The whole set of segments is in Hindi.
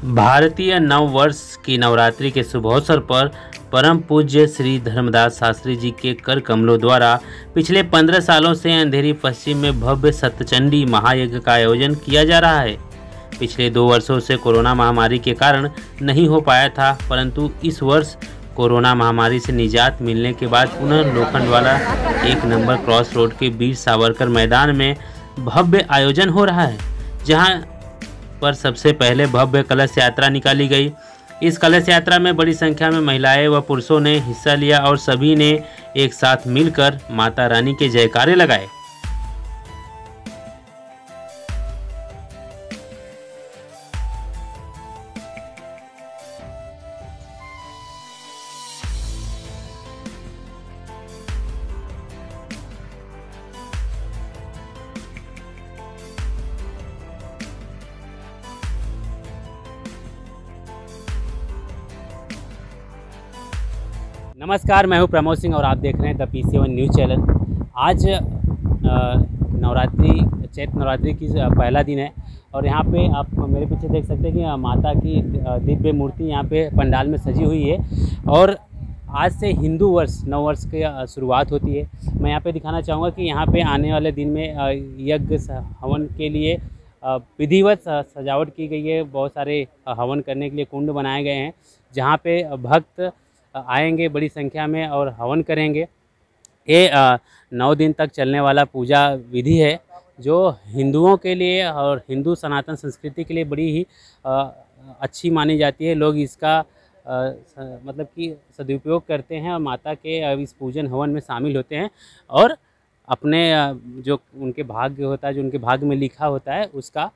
भारतीय नव वर्ष की नवरात्रि के शुभ अवसर पर परम पूज्य श्री धर्मदास शास्त्री जी के कर कमलों द्वारा पिछले 15 सालों से अंधेरी पश्चिम में भव्य सप्तचंडी महायज्ञ का आयोजन किया जा रहा है। पिछले 2 वर्षों से कोरोना महामारी के कारण नहीं हो पाया था, परंतु इस वर्ष कोरोना महामारी से निजात मिलने के बाद पुनः लोखंडवाला 1 नंबर क्रॉस रोड के वीर सावरकर मैदान में भव्य आयोजन हो रहा है, जहां पर सबसे पहले भव्य कलश यात्रा निकाली गई। इस कलश यात्रा में बड़ी संख्या में महिलाएं व पुरुषों ने हिस्सा लिया और सभी ने एक साथ मिलकर माता रानी के जयकारे लगाए। नमस्कार, मैं हूं प्रमोद सिंह और आप देख रहे हैं द PC1 न्यूज़ चैनल। आज चैत्र नवरात्रि की पहला दिन है और यहाँ पे आप मेरे पीछे देख सकते हैं कि माता की दिव्य मूर्ति यहाँ पे पंडाल में सजी हुई है और आज से हिंदू वर्ष नव वर्ष की शुरुआत होती है। मैं यहाँ पे दिखाना चाहूँगा कि यहाँ पे आने वाले दिन में यज्ञ हवन के लिए विधिवत सजावट की गई है। बहुत सारे हवन करने के लिए कुंड बनाए गए हैं, जहाँ पे भक्त आएंगे बड़ी संख्या में और हवन करेंगे। ये 9 दिन तक चलने वाला पूजा विधि है, जो हिंदुओं के लिए और हिंदू सनातन संस्कृति के लिए बड़ी ही अच्छी मानी जाती है। लोग इसका मतलब कि सदुपयोग करते हैं और माता के इस पूजन हवन में शामिल होते हैं और अपने जो उनके भाग्य होता है, जो उनके भाग्य में लिखा होता है, उसका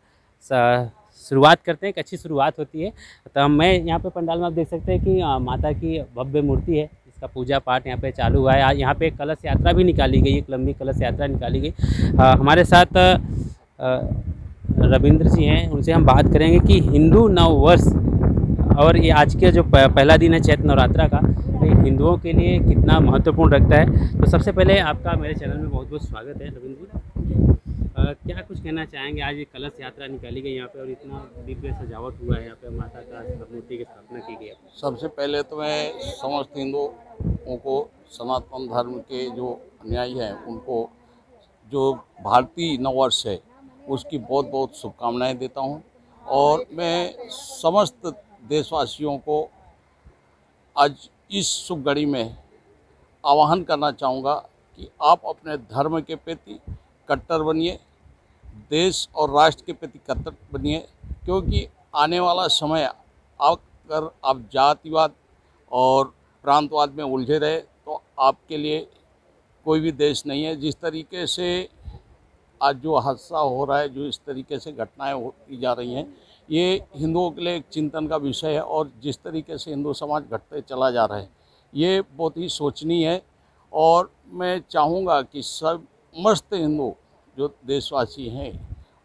शुरुआत करते हैं। एक अच्छी शुरुआत होती है। तो मैं यहाँ पे पंडाल में आप देख सकते हैं कि माता की भव्य मूर्ति है, इसका पूजा पाठ यहाँ पे चालू हुआ है। यहाँ पे कलश यात्रा भी निकाली गई, एक लंबी कलश यात्रा निकाली गई। हमारे साथ रविंद्र जी हैं, उनसे हम बात करेंगे कि हिंदू नव वर्ष और ये आज के जो पहला दिन है चैत्र नवरात्रा का, तो हिंदुओं के लिए कितना महत्वपूर्ण रखता है। तो सबसे पहले आपका मेरे चैनल में बहुत बहुत स्वागत है रविंद्र जी। क्या कुछ कहना चाहेंगे? आज ये कलश यात्रा निकाली गई यहाँ पे और इतना दिव्य सजावट हुआ है, यहाँ पे माता का मूर्ति की स्थापना की गई है। सबसे पहले तो मैं समस्त हिंदुओं को, सनातन धर्म के जो अनुयायी हैं उनको जो भारतीय नववर्ष है उसकी बहुत बहुत शुभकामनाएं देता हूं। और मैं समस्त देशवासियों को आज इस शुभ घड़ी में आह्वान करना चाहूँगा कि आप अपने धर्म के प्रति कट्टर बनिए, देश और राष्ट्र के प्रति कट्टर बनिए, क्योंकि आने वाला समय अगर आप जातिवाद और प्रांतवाद में उलझे रहे तो आपके लिए कोई भी देश नहीं है। जिस तरीके से आज जो हादसा हो रहा है, जो इस तरीके से घटनाएं होती जा रही हैं, ये हिंदुओं के लिए एक चिंतन का विषय है। और जिस तरीके से हिंदू समाज घटते चला जा रहा है, ये बहुत ही सोचनीय है। और मैं चाहूँगा कि समस्त हिंदू जो देशवासी हैं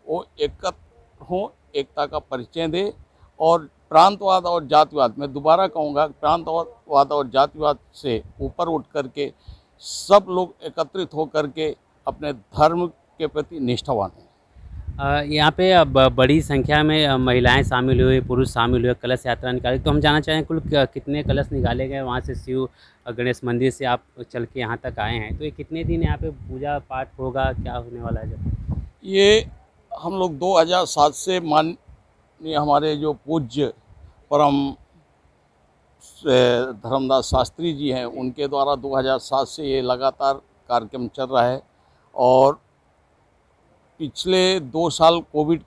वो एकत्र हों, एकता का परिचय दें और प्रांतवाद और जातिवाद, मैं दोबारा कहूँगा, प्रांतवाद और जातिवाद से ऊपर उठ करके सब लोग एकत्रित हो करके अपने धर्म के प्रति निष्ठावान हैं। यहाँ पे बड़ी संख्या में महिलाएं शामिल हुई, पुरुष शामिल हुए, कलश यात्रा निकाली। तो हम जानना चाहें कुल कितने कलश निकाले गए? वहाँ से शिव गणेश मंदिर से आप चल के यहाँ तक आए हैं, तो ये कितने दिन यहाँ पे पूजा पाठ होगा, क्या होने वाला है? जब ये हम लोग 2007 से माननीय हमारे जो पूज्य परम धर्मदास शास्त्री जी हैं, उनके द्वारा 2007 से ये लगातार कार्यक्रम चल रहा है। और पिछले 2 साल कोविड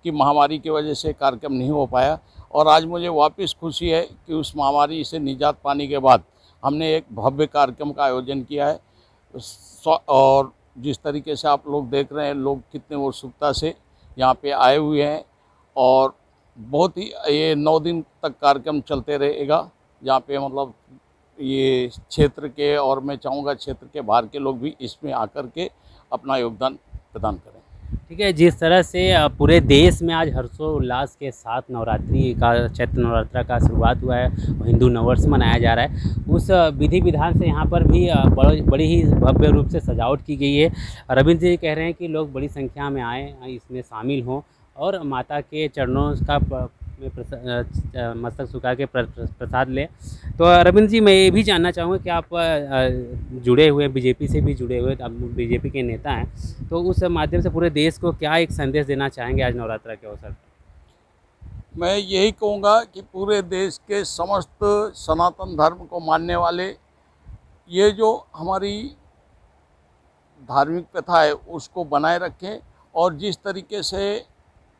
की महामारी की वजह से कार्यक्रम नहीं हो पाया और आज मुझे वापस खुशी है कि उस महामारी से निजात पाने के बाद हमने एक भव्य कार्यक्रम का आयोजन किया है। और जिस तरीके से आप लोग देख रहे हैं, लोग कितने उत्सुकता से यहाँ पे आए हुए हैं और बहुत ही ये 9 दिन तक कार्यक्रम चलते रहेगा, जहाँ पे मतलब ये क्षेत्र के और मैं चाहूँगा क्षेत्र के बाहर के लोग भी इसमें आकर के अपना योगदान प्रदान करें। ठीक है, जिस तरह से पूरे देश में आज हर्षोल्लास के साथ नवरात्रि का चैत्र नवरात्रा का शुरुआत हुआ है, हिंदू नववर्ष मनाया जा रहा है, उस विधि विधान से यहाँ पर भी बड़ी ही भव्य रूप से सजावट की गई है। रविंद्र जी कह रहे हैं कि लोग बड़ी संख्या में आएँ, इसमें शामिल हों और माता के चरणों का में मस्तक झुका के प्रसाद लें। तो रविंद्र जी, मैं ये भी जानना चाहूँगा कि आप जुड़े हुए बीजेपी से भी जुड़े हुए, आप बीजेपी के नेता हैं, तो उस माध्यम से पूरे देश को क्या एक संदेश देना चाहेंगे आज नवरात्रा के अवसर पर? मैं यही कहूँगा कि पूरे देश के समस्त सनातन धर्म को मानने वाले ये जो हमारी धार्मिक प्रथा है उसको बनाए रखें, और जिस तरीके से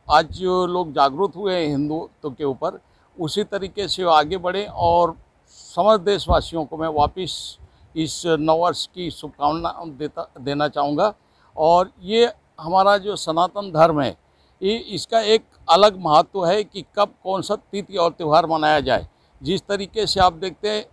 आज जो लोग जागरूक हुए हैं हिंदुत्व के ऊपर, उसी तरीके से वो आगे बढ़ें। और समस्त देशवासियों को मैं वापस इस नववर्ष की शुभकामना देना चाहूँगा। और ये हमारा जो सनातन धर्म है, ये इसका एक अलग महत्व है कि कब कौन सा तिथि और त्यौहार मनाया जाए। जिस तरीके से आप देखते हैं,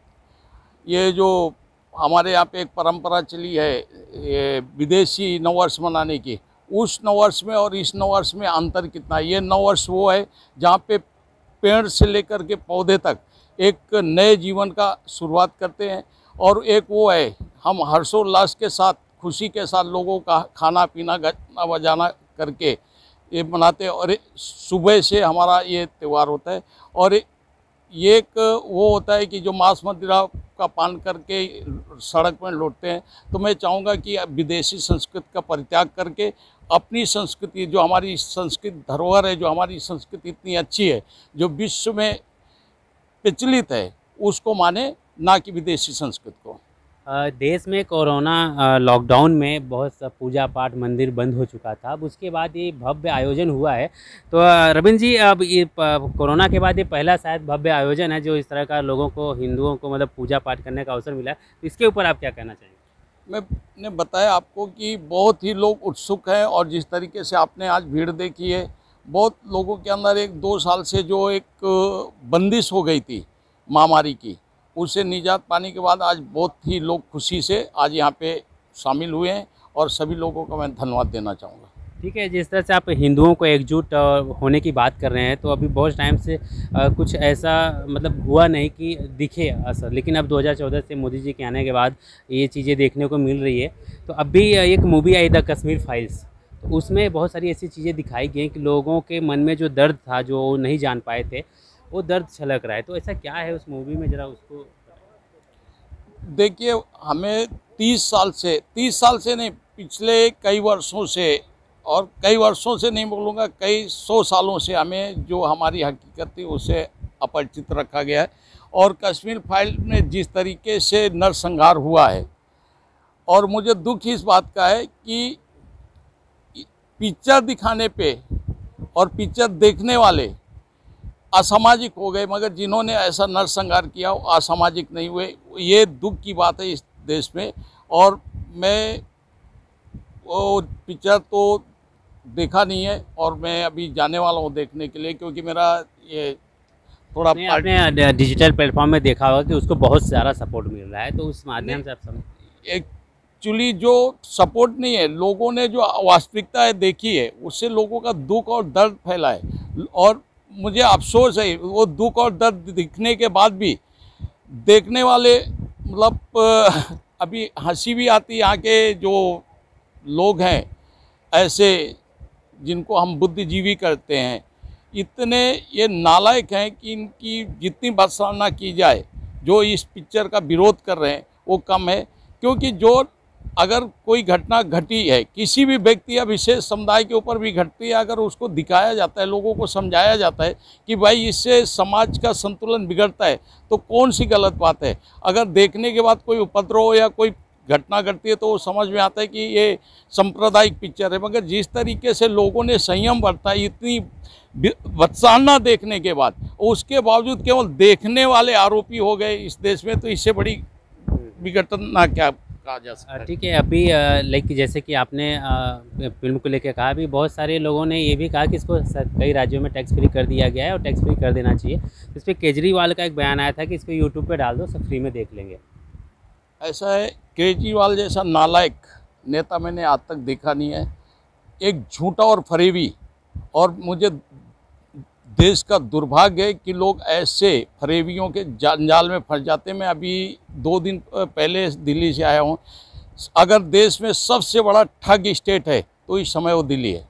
ये जो हमारे यहाँ पे एक परंपरा चली है ये विदेशी नववर्ष मनाने की, उस नववर्ष में और इस नववर्ष में अंतर कितना है। ये नववर्ष वो है जहाँ पे पेड़ से लेकर के पौधे तक एक नए जीवन का शुरुआत करते हैं, और एक वो है हम हर्षोल्लास के साथ, खुशी के साथ लोगों का खाना पीना गाना बजाना करके ये मनाते हैं। और सुबह से हमारा ये त्यौहार होता है। और ये एक वो होता है कि जो मांस मदिरा का पान करके सड़क में लौटते हैं। तो मैं चाहूँगा कि विदेशी संस्कृति का परित्याग करके अपनी संस्कृति, जो हमारी संस्कृत धरोहर है, जो हमारी संस्कृति इतनी अच्छी है, जो विश्व में प्रचलित है, उसको माने, ना कि विदेशी संस्कृति को। देश में कोरोना लॉकडाउन में बहुत सा पूजा पाठ मंदिर बंद हो चुका था। अब उसके बाद ये भव्य आयोजन हुआ है। तो रविंद्र जी, अब ये कोरोना के बाद ये पहला शायद भव्य आयोजन है जो इस तरह का लोगों को, हिंदुओं को मतलब पूजा पाठ करने का अवसर मिला है। तो इसके ऊपर आप क्या कहना चाहेंगे? मैंने बताया आपको कि बहुत ही लोग उत्सुक हैं, और जिस तरीके से आपने आज भीड़ देखी है, बहुत लोगों के अंदर एक 2 साल से जो एक बंदिश हो गई थी महामारी की, उससे निजात पाने के बाद आज बहुत ही लोग खुशी से आज यहाँ पे शामिल हुए हैं, और सभी लोगों को मैं धन्यवाद देना चाहूँगा। ठीक है, जिस तरह से आप हिंदुओं को एकजुट होने की बात कर रहे हैं, तो अभी बहुत टाइम से कुछ ऐसा मतलब हुआ नहीं कि दिखे असर, लेकिन अब 2014 से मोदी जी के आने के बाद ये चीज़ें देखने को मिल रही है। तो अभी एक movie I the Kashmir files, तो उसमें बहुत सारी ऐसी चीज़ें दिखाई गई कि लोगों के मन में जो दर्द था, जो वो नहीं जान पाए थे, वो दर्द छलक रहा है। तो ऐसा क्या है उस मूवी में, ज़रा उसको देखिए, हमें 30 साल से नहीं, पिछले कई वर्षों से, और कई वर्षों से नहीं बोलूँगा, कई 100 सालों से हमें जो हमारी हकीकत थी उसे अपरिचित रखा गया है। और कश्मीर फाइल में जिस तरीके से नरसंहार हुआ है, और मुझे दुख इस बात का है कि पिक्चर दिखाने पे और पिक्चर देखने वाले असामाजिक हो गए, मगर जिन्होंने ऐसा नरसंहार किया वो असामाजिक नहीं हुए। ये दुख की बात है इस देश में। और मैं वो पिक्चर तो देखा नहीं है, और मैं अभी जाने वाला हूँ देखने के लिए, क्योंकि मेरा ये थोड़ा आपने डिजिटल प्लेटफॉर्म में देखा होगा कि उसको बहुत सारा सपोर्ट मिल रहा है, तो उस माध्यम से आप एक्चुअली जो सपोर्ट नहीं है, लोगों ने जो वास्तविकता है देखी है, उससे लोगों का दुख और दर्द फैला है। और मुझे अफसोस है, वो दुख और दर्द दिखने के बाद भी देखने वाले, मतलब अभी हंसी भी आती है, यहाँ के जो लोग हैं ऐसे जिनको हम बुद्धिजीवी करते हैं, इतने ये नालायक हैं कि इनकी जितनी भर्त्सना की जाए, जो इस पिक्चर का विरोध कर रहे हैं वो कम है। क्योंकि जो अगर कोई घटना घटी है, किसी भी व्यक्ति या विशेष समुदाय के ऊपर भी घटती है, अगर उसको दिखाया जाता है, लोगों को समझाया जाता है कि भाई इससे समाज का संतुलन बिगड़ता है, तो कौन सी गलत बात है। अगर देखने के बाद कोई उपद्रव या कोई घटना घटती है तो वो समझ में आता है कि ये सांप्रदायिक पिक्चर है। मगर जिस तरीके से लोगों ने संयम बरता, इतनी वत्साना देखने के बाद, उसके बावजूद केवल देखने वाले आरोपी हो गए इस देश में, तो इससे बड़ी विघटना क्या कहा जा सकता है। ठीक है, अभी लाइक जैसे कि आपने फिल्म को लेकर कहा, अभी बहुत सारे लोगों ने ये भी कहा कि इसको कई राज्यों में टैक्स फ्री कर दिया गया है और टैक्स फ्री कर देना चाहिए। इस पर केजरीवाल का एक बयान आया था कि इसको यूट्यूब पे डाल दो, सब फ्री में देख लेंगे। ऐसा है, केजरीवाल जैसा नालायक नेता मैंने आज तक देखा नहीं है। एक झूठा और फरेबी, और मुझे देश का दुर्भाग्य है कि लोग ऐसे फरेबियों के जंजाल में फंस जाते हैं। मैं अभी 2 दिन पहले दिल्ली से आया हूँ। अगर देश में सबसे बड़ा ठग स्टेट है तो इस समय वो दिल्ली है।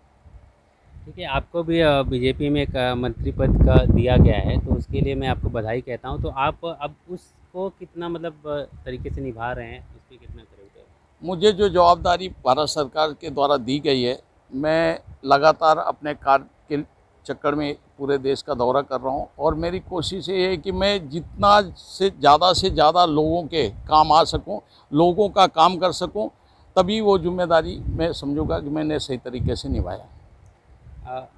ठीक है, आपको भी बीजेपी में एक मंत्री पद का दिया गया है, तो उसके लिए मैं आपको बधाई कहता हूँ। तो आप अब उसको कितना मतलब तरीके से निभा रहे हैं, उस पे कितना करोगे? मुझे जो जवाबदारी भारत सरकार के द्वारा दी गई है, मैं लगातार अपने कार्य के चक्कर में पूरे देश का दौरा कर रहा हूँ और मेरी कोशिश ये है कि मैं जितना से ज़्यादा लोगों के काम आ सकूँ, लोगों का काम कर सकूँ, तभी वो जिम्मेदारी मैं समझूंगा कि मैंने सही तरीके से निभाया।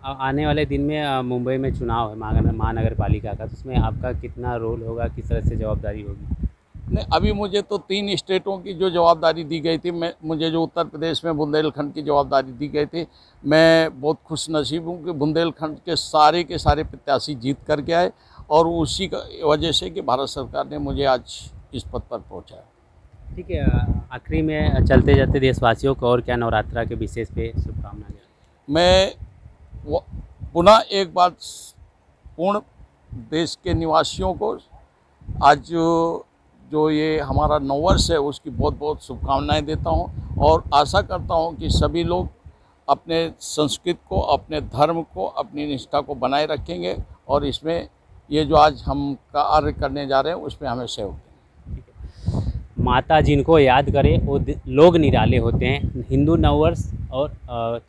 आने वाले दिन में मुंबई में चुनाव है महानगर पालिका का, तो उसमें आपका कितना रोल होगा, किस तरह से जवाबदारी होगी? नहीं, अभी मुझे तो 3 स्टेटों की जो जवाबदारी दी गई थी, मुझे जो उत्तर प्रदेश में बुंदेलखंड की जवाबदारी दी गई थी, मैं बहुत खुश नसीब हूँ कि बुंदेलखंड के सारे प्रत्याशी जीत करके आए और उसी का वजह से कि भारत सरकार ने मुझे आज इस पद पर पहुँचाया। ठीक है, आखिरी में चलते जाते देशवासियों को और क्या नवरात्रा के विशेष पे शुभकामनाएं? मैं पुनः एक बार पूर्ण देश के निवासियों को आज जो ये हमारा नववर्ष है उसकी बहुत बहुत शुभकामनाएं देता हूं और आशा करता हूं कि सभी लोग अपने संस्कृति को, अपने धर्म को, अपनी निष्ठा को बनाए रखेंगे और इसमें ये जो आज हम कार्य करने जा रहे हैं उसमें हमें सहयोग दें। माता जिनको याद करे वो लोग निराले होते हैं। हिंदू नववर्ष और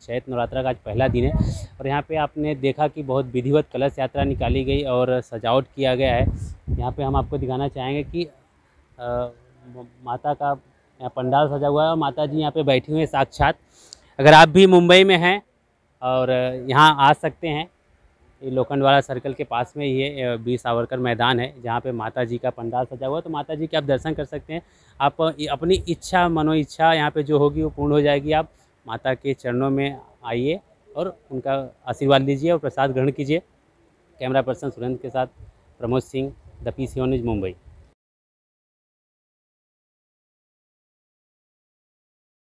चैत्र नवरात्रा का आज पहला दिन है और यहाँ पे आपने देखा कि बहुत विधिवत कलश यात्रा निकाली गई और सजावट किया गया है। यहाँ पे हम आपको दिखाना चाहेंगे कि माता का यहाँ पंडाल सजा हुआ है और माता जी यहाँ पे बैठी हुई हैं साक्षात। अगर आप भी मुंबई में हैं और यहाँ आ सकते हैं, ये लोखंडवाला सर्कल के पास में ही है, वीर सावरकर मैदान है जहाँ पे माता जी का पंडाल सजा हुआ है। तो माता जी के आप दर्शन कर सकते हैं। आप अपनी इच्छा, मनो इच्छा यहाँ पे जो होगी वो पूर्ण हो जाएगी। आप माता के चरणों में आइए और उनका आशीर्वाद लीजिए और प्रसाद ग्रहण कीजिए। कैमरा पर्सन सुरेंद्र के साथ Pramod Singh, the PCO news, Mumbai.